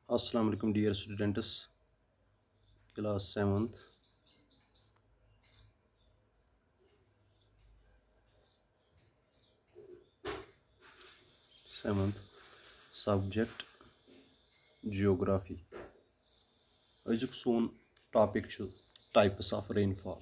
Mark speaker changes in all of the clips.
Speaker 1: Assalamu alaikum dear students, class 7th. Subject Geography. Azuk soon topic chu types of rainfall.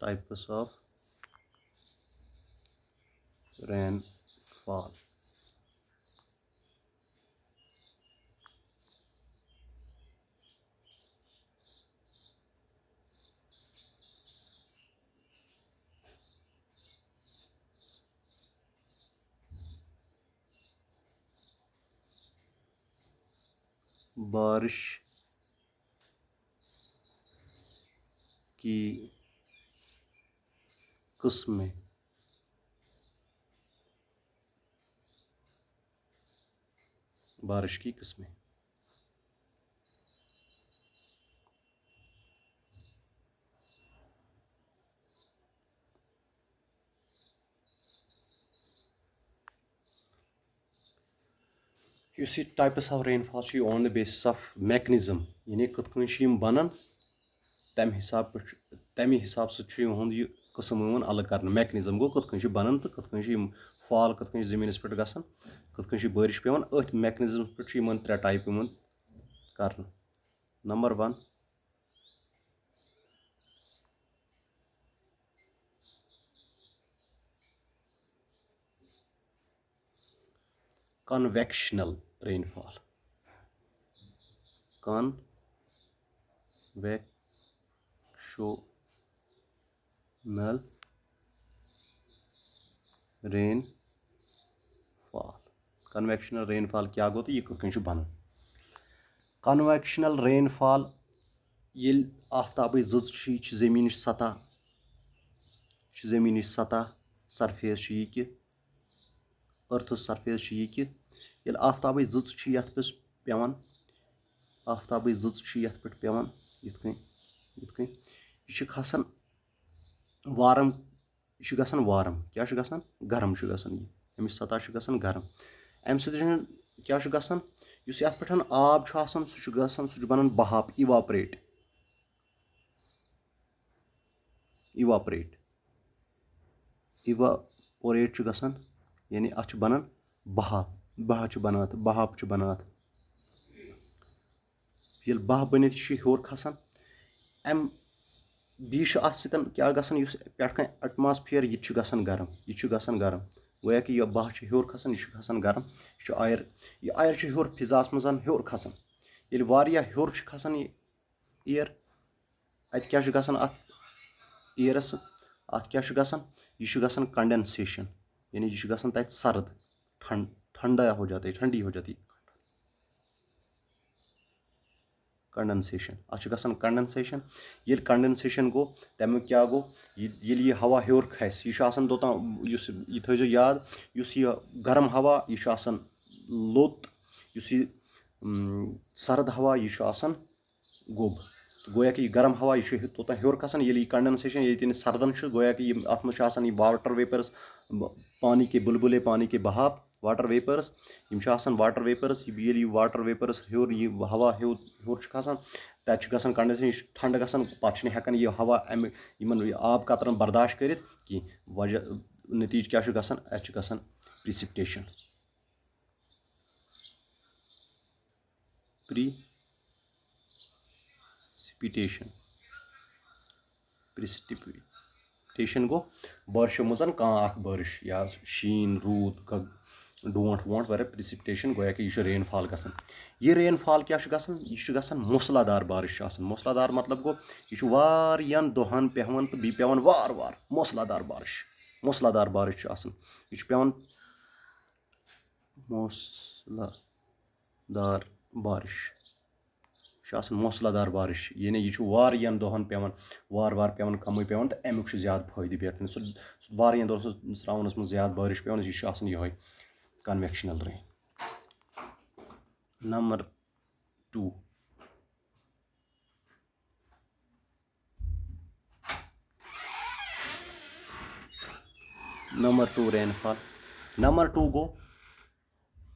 Speaker 1: Types of rainfall. बारिश की किस्में. बारिश की किस्में. You see types of rainfall on the basis of mechanism. यानी कथ कन छ यम बनन तमे हिसाब से यह कस्म अलग कर मैकेनिज्म गो कथ कन बनान तो कथ कन फॉल कथ कन जमीनस पे गसान कथ कन बारिश पेवान अथ मैकेनिज्म पे त्रे टाइप कर. Number 1 convectional rainfall. Convectional rainfall. Convectional rainfall क्या गो तो यह कथ कन बनान. Convectional rainfall येल आफ्ताब जमीन सतह सरफेस यह कि अर्थ सरफेस यह कि येल आफ्ताब यथ पे पेवान आफ्ताब यथ पे पेवान यथ कन यह खसान वारम यह गसान वारम क्या गसान गरम गसान यह अमिच सतह गसान गरम अमि सत क्या गसान युस यथ पे आब आसान सह गसान सह बनान बहाप इवापरेट गसान यानी अत बनान बहाप बहाप बनात ये बह बनित हर खसान अम बी क्या गसान पे एटमॉस्फेयर यह गसान गरम गोया कि यह बह हर खसान यह खसान गरम यह आयर हर फिजास मज हर खसान ये हर खसान एयर अत क्या गसान अत एयरस अत क्या गसान यह गसान कंडेंसेशन यानी यह गसान तत सर्द ठंडी हो जाती कंडेंसेशन अत गसान कंडेंसेशन ये कंडेंसेशन गो तमुक क्या गो ये हवा हर खस यह तोतान यह थो याद यह गरम हवा यह लोत यह सर्द हवा यह गोब गोया कि गरम हवा यह तोतान हर खसान ये कंडेंसेशन ये सर्दन गोया कि अत मज वाटर वेपर्स पानी के बुलबुले पानी के बहाव वाटर वेपर्स वाटर वेपर्स ये वाटर वेपर्स हर यह हवा हर खसान तत गसान कंडेंसेशन ठंड गसान पे हेकान यह हवा आब कतरन बर्दाश्त कर वजह नतीज क्या गसान अत गसान प्रिसिपिटेशन गो बारिशों मज बारिश या शीन रूद डोंट वोंट वर प्रिसिपिटेशन गोया कि यह रेन फॉल गसान यह रेन फॉल क्या गसान यह गसान मूसलाधार बारिश मूसलाधार मतलब गो यह वारियान दोहन पेवान तो बी पेवान वार वार मूसलाधार बारिश यह पेवान मूसलाधार बारिश چھُ آسان موسلادار بارش یعنی یہِ چھُ واریاہن دۄہن پیٚوان وارٕ پیٚوان کمٕے پیٚوان تہٕ امیُک چھُ زیادٕ فٲیدٕ بیٹھان سُہ واریاہن دۄہن سُہ শ্রাবنس منٛز زیادٕ بارش پیٚوان یہِ چھُ آسان یِہوے کنویکشنل رین. نمبر 2 رین فال. نمبر 2 گوٚو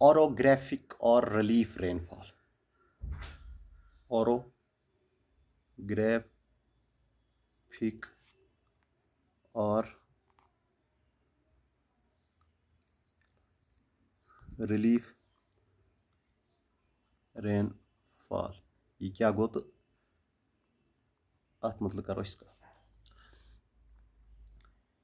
Speaker 1: orographic or relief rainfall. orographic or relief rainfall. یہِ کیاہ گوٚو تہٕ اتھ متعلق کرو أسۍ کتھ.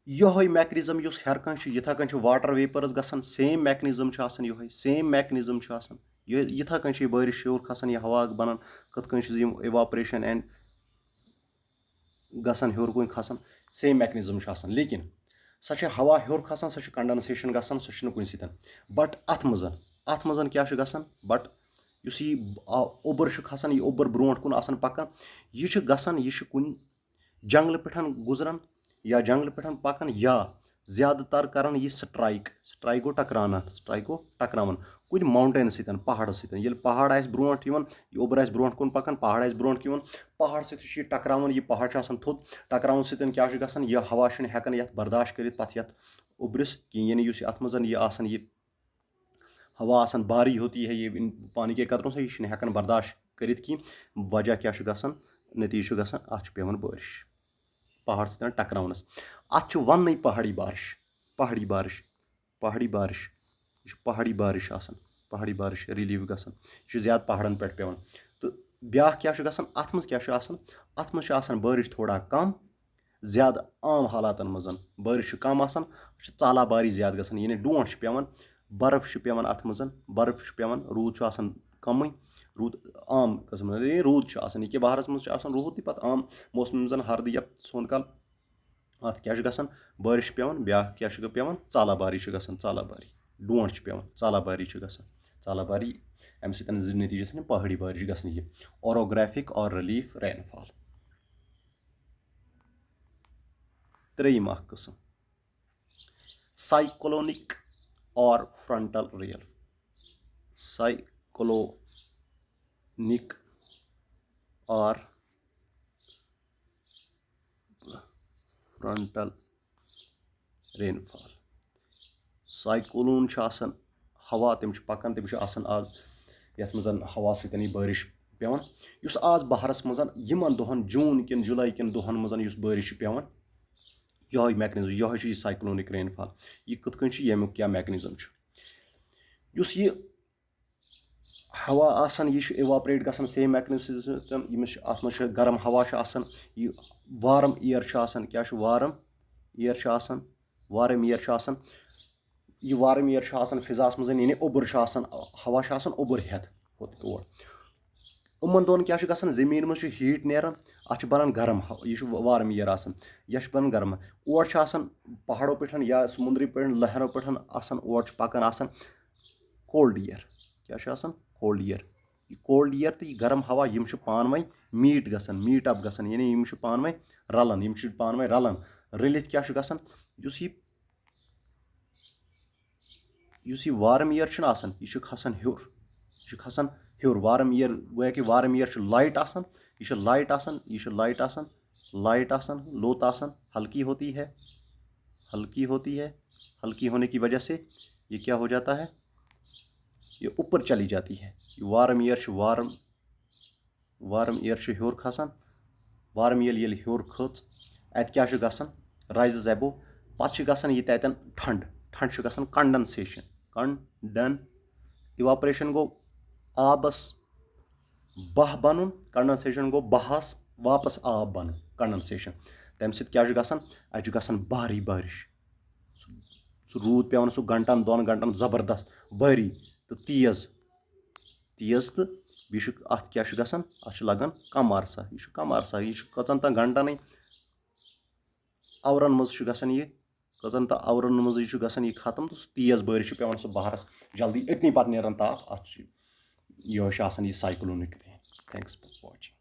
Speaker 1: یِہوے میکنِزم یُس ہر کانٛہہ چھُ یِتھے کٔنۍ چھُ واٹر ویپرز گژھان سیم میکنِزم چھُ آسان یِہوے سیم میکنِزم چھُ آسان یِتھے کٔنۍ چھِ یہِ بٲرِش ہیوٚر کھسان یہِ ہوا بنان کِتھ کٔنۍ چھِ یِم اِواپریشن اینڈ گژھان ہیوٚر کُن کھسان سیم میکنِزم چھُ آسان لیکن سۄ چھِ ہوا ہیوٚر کھسان سۄ چھِ کنڈنسیشن گژھان سۄ چھنہٕ کُنہِ سۭتۍ بٹ اتھ منٛز کیاہ چھُ گژھان بٹ یُس یہِ اوٚبُر چھُ کھسان یہِ اوٚبُر برونٛٹھ کُن آسان پکان یہِ چھُ گژھان یہِ چھُ کُنہِ جنگلہٕ پٮ۪ٹھ گُزران یا جنگلہٕ پٮ۪ٹھ پکان یا زیادٕ تر کران یہِ سٹرایک گوٚو ٹکراوان کُنہِ ماوُنٹین سۭتۍ پہاڑس سۭتۍ ییٚلہِ پہاڑ آسہِ برونٛٹھ یِوان یہِ اوٚبُر آسہِ برونٛٹھ کُن پکان پہاڑ آسہِ برونٛٹھ یِوان پہاڑ سۭتۍ چھُ یہِ ٹکراوان یہِ پہاڑ چھُ آسان تھوٚد ٹکراوُن سۭتۍ کیاہ چھُ گژھان یہِ ہوا چھُنہٕ ہٮ۪کان یتھ برداشت کٔرِتھ پتہٕ یتھ اوٚبرِس کِہیٖنۍ یعنی یُس اتھ منٛز یہِ آسان یہِ ہوا آسان باری ہوتی ہے یہِ پانی کے قطروں سے یہِ چھُنہٕ ہٮ۪کان برداشت کٔرِتھ کینٛہہ وجہ کیاہ چھُ گژھان نٔتیٖجہٕ چھُ گژھان اتھ چھُ پیٚوان بٲرِش پہاڑ سۭتۍ ٹکراونس اتھ چھُ وننٕے پہاڑی بارش یہِ چھُ پہاڑی بارش آسان پہاڑی بارش رِلیٖف گژھان یہِ چھُ زیادٕ پہاڑن پٮ۪ٹھ پیٚوان تہٕ بیاکھ کیاہ چھُ گژھان اتھ منٛز کیاہ چھُ آسان اتھ منٛز چھُ آسان بٲرِش تھوڑا کم زیادٕ عام حالاتن منٛز بٲرِش چھُ کم آسان چھِ ژالہ باری زیادٕ گژھان یعنی ڈونٛٹھ چھُ پیٚوان برف چھُ پیٚوان اتھ منٛز برف چھُ پیٚوان روٗد چھُ آسان کمٕے روٗد عام قٕسم روٗد چھُ آسان یہِ کہِ بہارس منٛز چھُ آسان روٗد تہِ پتہٕ عام موسمس منٛز ہردٕ یا سونٛتھ کال اتھ کیاہ چھُ گژھان بٲرِش چھِ پیٚوان بیاکھ کیاہ چھُ پیٚوان ژالہ باری چھُ گژھان ڈونٛٹھ چھُ پیٚوان ژالہ باری چھُ گژھان ژالہ باری امہِ سۭتۍ نٔتیٖجس منٛز پہاڑی بارش گژھان یہِ orographic or relief rainfall. 3 اکھ قٕسم cyclonic or frontal rain. cyclonic or frontal rainfall. Cyclone چھُ آسان ہوا تِم چھِ پکان تِم چھِ آسان آز یتھ منٛز ہوا سۭتۍ یہِ بٲرِش پیٚوان یُس آز بہارس منٛز یِمن دۄہن جوٗن کٮ۪ن جُلاے کٮ۪ن دۄہن منٛز یُس بٲرِش چھِ پیٚوان یِہوے میکنِزم یِہوے چھُ یہِ سایکلونِک رین فال یہِ کِتھ کٔنۍ چھُ ییٚمیُک کیاہ میکنِزم چھُ یُس یہِ ہوا آسان یہِ چھُ اِواپریٹ گژھان سیم میکنِزم سۭتۍ ییٚمِس چھُ اتھ منٛز چھُ گرم ہوا چھُ آسان یہِ وارم اِیر چھُ آسان کیاہ چھُ وارم اِیر چھُ آسان یہِ وارم اِیر چھُ آسان فِضاہس منٛز یعنی اوٚبُر چھُ آسان ہوا چھُ آسان اوٚبُر ہٮ۪تھ اور یِمن دۄہن کیاہ چھُ گژھان زٔمیٖن منٛز چھُ ہیٖٹ نیران اتھ چھُ بنان گرم یہِ چھُ وارم اِیر آسان یا چھُ بنان گرم اور چھُ آسان پہاڑو پٮ۪ٹھ یا سمنٛدرٕ پٮ۪ٹھ لہرو پٮ۪ٹھ آسان اور چھُ پکان آسان کولڈ اِیر کیاہ چھُ آسان کولڈ اِیر یہِ کولڈ اِیر تہٕ یہِ گرم ہوا یِم چھِ پانہٕ ؤنۍ میٖٹ اپ گژھان یعنی یِم چھِ پانہٕ ؤنۍ رلان رٔلِتھ کیاہ چھُ گژھان یُس یہِ وارم اِیر چھُنہ آسان یہِ چھُ کھسان ہیوٚر وارم اِیر گویا کہِ وارم اِیر چھُ لایٹ آسان یہِ چھُ لایٹ آسان لوٚت آسان ہلکی ہوتی ہے ہلکی ہونے کی وجہ سے یہ کیا ہو جاتا ہے یہ اوپر چلی جاتی ہے یہ وارم اِیر چھُ ہیوٚر کھسان وارم اِیر ییٚلہِ ہیوٚر کھٔژ اَتہِ کیاہ چھُ گژھان رایزِز ایبو پتہٕ چھِ گژھان یہِ تَتٮ۪ن ٹھنٛڈ چھُ گژھان کنڈنسیشن اِواپریشن گوٚو آبس بہہ بنُن کنڈنسیشن گوٚو بہس واپس آب بنُن کنڈنسیشن تمہِ سۭتۍ کیاہ چھُ گژھان اَتہِ چھُ گژھان بھاری بٲرِش سُہ روٗد پیٚوان سُہ گنٹن 2 گنٹن زبردست بھٲری تہٕ تیز تہٕ بیٚیہِ چھُ اتھ کیاہ چھُ گژھان اتھ چھُ لگان کم عرصہ یہِ چھُ کٔژن تام گنٹنٕے اورن منٛز چھُ گژھان یہِ چھُ گژھان یہِ ختم تہٕ سُہ تیز بٲرِش چھُ پیٚوان سُہ بہارس جلدی أتنی پتہٕ نیران تاپھ اتھ چھُ یِہوے چھُ آسان یہِ سایکلونِک رین Thanks for watching.